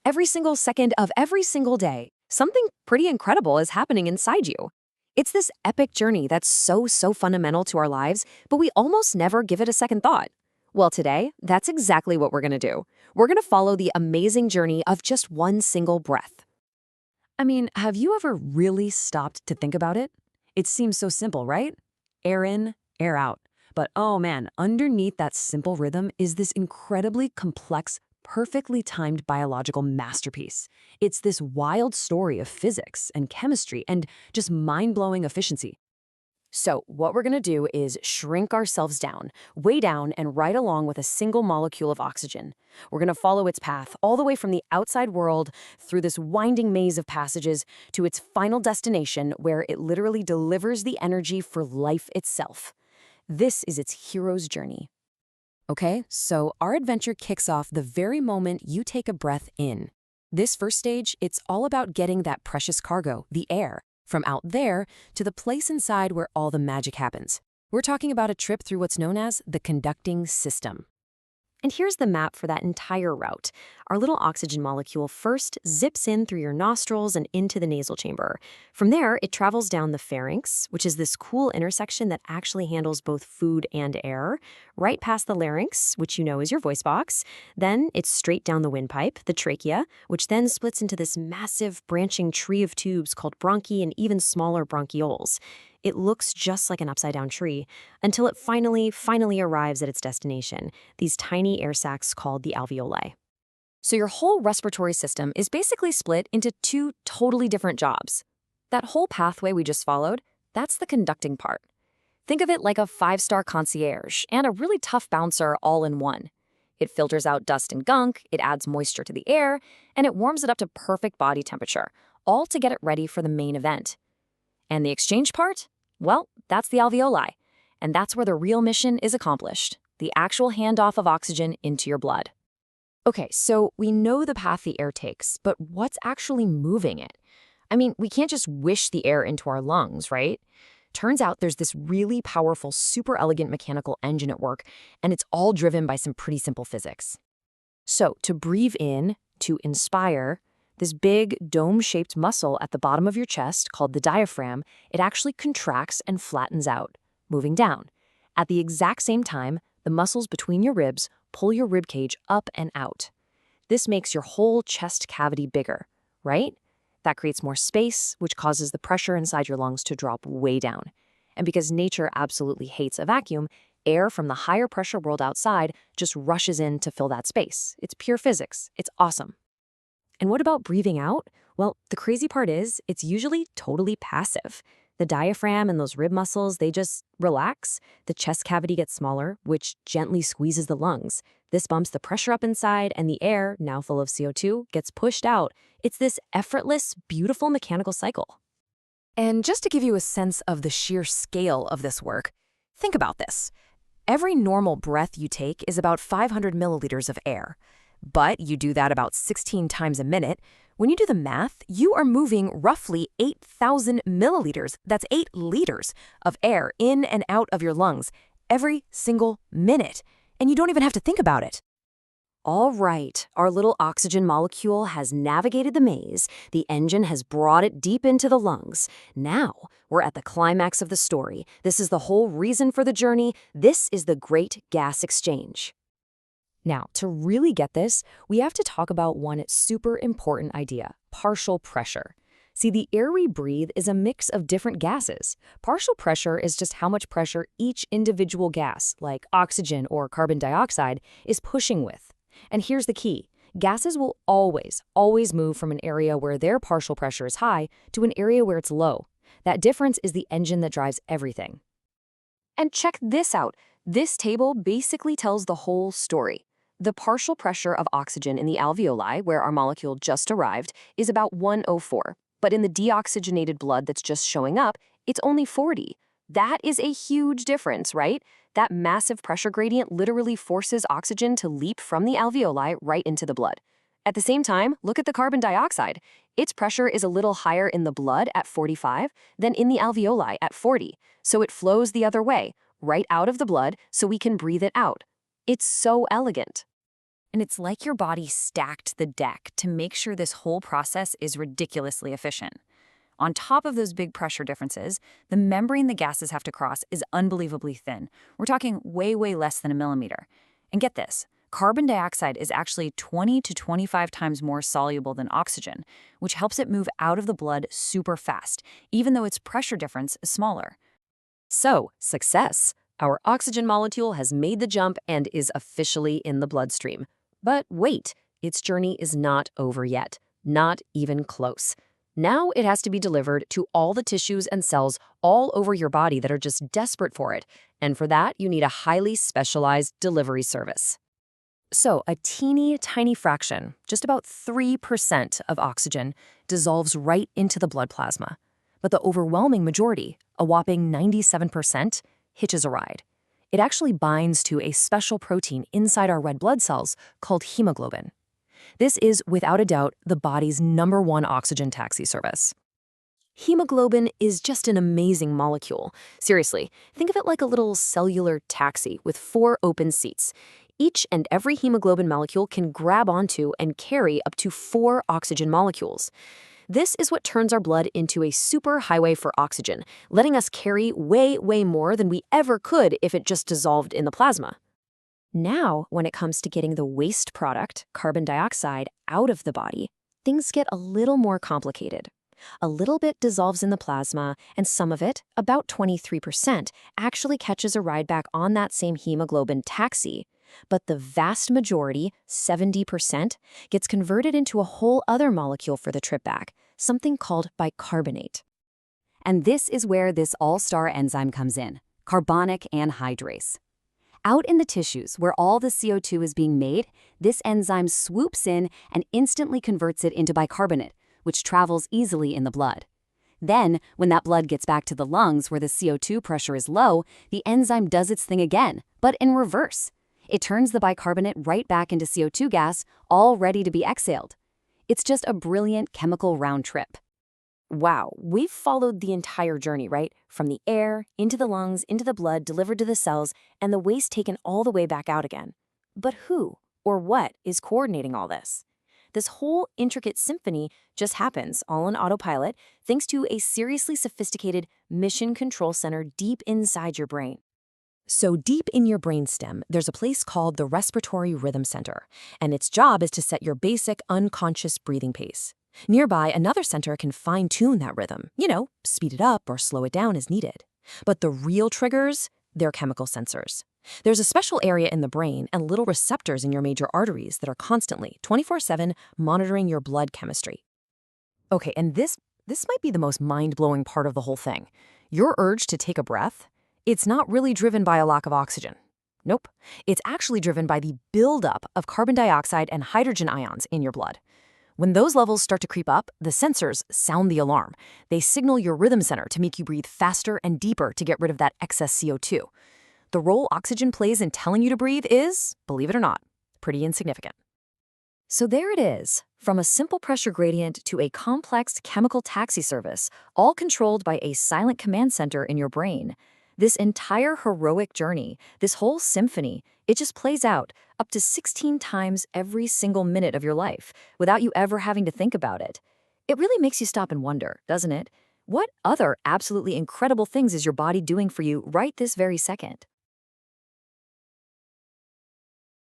Every single second of every single day, something pretty incredible is happening inside you. It's this epic journey that's so fundamental to our lives, but we almost never give it a second thought. Well, today, that's exactly what we're going to do. We're going to follow the amazing journey of just one single breath. I mean, have you ever really stopped to think about it? It seems so simple, right? Air in, air out. But oh man, underneath that simple rhythm is this incredibly complex, perfectly timed biological masterpiece. It's this wild story of physics and chemistry and just mind-blowing efficiency. So what we're going to do is shrink ourselves down, way down, and right along with a single molecule of oxygen. We're going to follow its path all the way from the outside world through this winding maze of passages to its final destination where it literally delivers the energy for life itself. This is its hero's journey. Okay, so our adventure kicks off the very moment you take a breath in. This first stage, it's all about getting that precious cargo, the air, from out there to the place inside where all the magic happens. We're talking about a trip through what's known as the conducting system. And here's the map for that entire route. Our little oxygen molecule first zips in through your nostrils and into the nasal chamber. From there, it travels down the pharynx, which is this cool intersection that actually handles both food and air, right past the larynx, which you know is your voice box. Then it's straight down the windpipe, the trachea, which then splits into this massive branching tree of tubes called bronchi and even smaller bronchioles. It looks just like an upside-down tree until it finally arrives at its destination, these tiny air sacs called the alveoli. So your whole respiratory system is basically split into two totally different jobs. That whole pathway we just followed, that's the conducting part. Think of it like a 5-star concierge and a really tough bouncer all in one. It filters out dust and gunk, it adds moisture to the air, and it warms it up to perfect body temperature, all to get it ready for the main event. And the exchange part? Well, that's the alveoli. And that's where the real mission is accomplished, the actual handoff of oxygen into your blood. Okay, so we know the path the air takes, but what's actually moving it? I mean, we can't just wish the air into our lungs, right? Turns out there's this really powerful, super elegant mechanical engine at work, and it's all driven by some pretty simple physics. So to breathe in, to inspire, this big dome-shaped muscle at the bottom of your chest, called the diaphragm, it actually contracts and flattens out, moving down. At the exact same time, the muscles between your ribs pull your rib cage up and out. This makes your whole chest cavity bigger, right? That creates more space, which causes the pressure inside your lungs to drop way down. And because nature absolutely hates a vacuum, air from the higher pressure world outside just rushes in to fill that space. It's pure physics. It's awesome. And what about breathing out? Well, the crazy part is, it's usually totally passive. The diaphragm and those rib muscles, they just relax. The chest cavity gets smaller, which gently squeezes the lungs. This bumps the pressure up inside, and the air, now full of CO2, gets pushed out. It's this effortless, beautiful mechanical cycle. And just to give you a sense of the sheer scale of this work, think about this. Every normal breath you take is about 500 milliliters of air. But you do that about 16 times a minute. When you do the math, you are moving roughly 8,000 milliliters, that's 8 liters, of air in and out of your lungs every single minute. And you don't even have to think about it. All right, our little oxygen molecule has navigated the maze. The engine has brought it deep into the lungs. Now, we're at the climax of the story. This is the whole reason for the journey. This is the great gas exchange. Now, to really get this, we have to talk about one super important idea, partial pressure. See, the air we breathe is a mix of different gases. Partial pressure is just how much pressure each individual gas, like oxygen or carbon dioxide, is pushing with. And here's the key. Gases will always move from an area where their partial pressure is high to an area where it's low. That difference is the engine that drives everything. And check this out. This table basically tells the whole story. The partial pressure of oxygen in the alveoli, where our molecule just arrived, is about 104. But in the deoxygenated blood that's just showing up, it's only 40. That is a huge difference, right? That massive pressure gradient literally forces oxygen to leap from the alveoli right into the blood. At the same time, look at the carbon dioxide. Its pressure is a little higher in the blood at 45 than in the alveoli at 40. So it flows the other way, right out of the blood, so we can breathe it out. It's so elegant. And it's like your body stacked the deck to make sure this whole process is ridiculously efficient. On top of those big pressure differences, the membrane the gases have to cross is unbelievably thin. We're talking way, way less than a millimeter. And get this, carbon dioxide is actually 20 to 25 times more soluble than oxygen, which helps it move out of the blood super fast, even though its pressure difference is smaller. So, success! Our oxygen molecule has made the jump and is officially in the bloodstream. But wait, its journey is not over yet. Not even close. Now it has to be delivered to all the tissues and cells all over your body that are just desperate for it. And for that, you need a highly specialized delivery service. So, a teeny tiny fraction, just about 3% of oxygen, dissolves right into the blood plasma. But the overwhelming majority, a whopping 97%, hitches a ride. It actually binds to a special protein inside our red blood cells called hemoglobin. This is, without a doubt, the body's #1 oxygen taxi service. Hemoglobin is just an amazing molecule. Seriously, think of it like a little cellular taxi with 4 open seats. Each and every hemoglobin molecule can grab onto and carry up to 4 oxygen molecules. This is what turns our blood into a super highway for oxygen, letting us carry way, way more than we ever could if it just dissolved in the plasma. Now, when it comes to getting the waste product, carbon dioxide, out of the body, things get a little more complicated. A little bit dissolves in the plasma, and some of it, about 23%, actually catches a ride back on that same hemoglobin taxi. But the vast majority, 70%, gets converted into a whole other molecule for the trip back, something called bicarbonate. And this is where this all-star enzyme comes in, carbonic anhydrase. Out in the tissues where all the CO2 is being made, this enzyme swoops in and instantly converts it into bicarbonate, which travels easily in the blood. Then, when that blood gets back to the lungs where the CO2 pressure is low, the enzyme does its thing again, but in reverse. It turns the bicarbonate right back into CO2 gas, all ready to be exhaled. It's just a brilliant chemical round trip. Wow, we've followed the entire journey, right? From the air, into the lungs, into the blood, delivered to the cells, and the waste taken all the way back out again. But who, or what, is coordinating all this? This whole intricate symphony just happens, all on autopilot, thanks to a seriously sophisticated mission control center deep inside your brain. So deep in your brainstem, there's a place called the Respiratory Rhythm Center, and its job is to set your basic unconscious breathing pace. Nearby, another center can fine-tune that rhythm, speed it up or slow it down as needed. But the real triggers, they're chemical sensors. There's a special area in the brain and little receptors in your major arteries that are constantly, 24/7, monitoring your blood chemistry. Okay, and this might be the most mind-blowing part of the whole thing. Your urge to take a breath, it's not really driven by a lack of oxygen. Nope. It's actually driven by the buildup of carbon dioxide and hydrogen ions in your blood. When those levels start to creep up, the sensors sound the alarm. They signal your rhythm center to make you breathe faster and deeper to get rid of that excess CO2. The role oxygen plays in telling you to breathe is, believe it or not, pretty insignificant. So there it is, from a simple pressure gradient to a complex chemical taxi service, all controlled by a silent command center in your brain. This entire heroic journey, this whole symphony, it just plays out up to 16 times every single minute of your life without you ever having to think about it. It really makes you stop and wonder, doesn't it? What other absolutely incredible things is your body doing for you right this very second?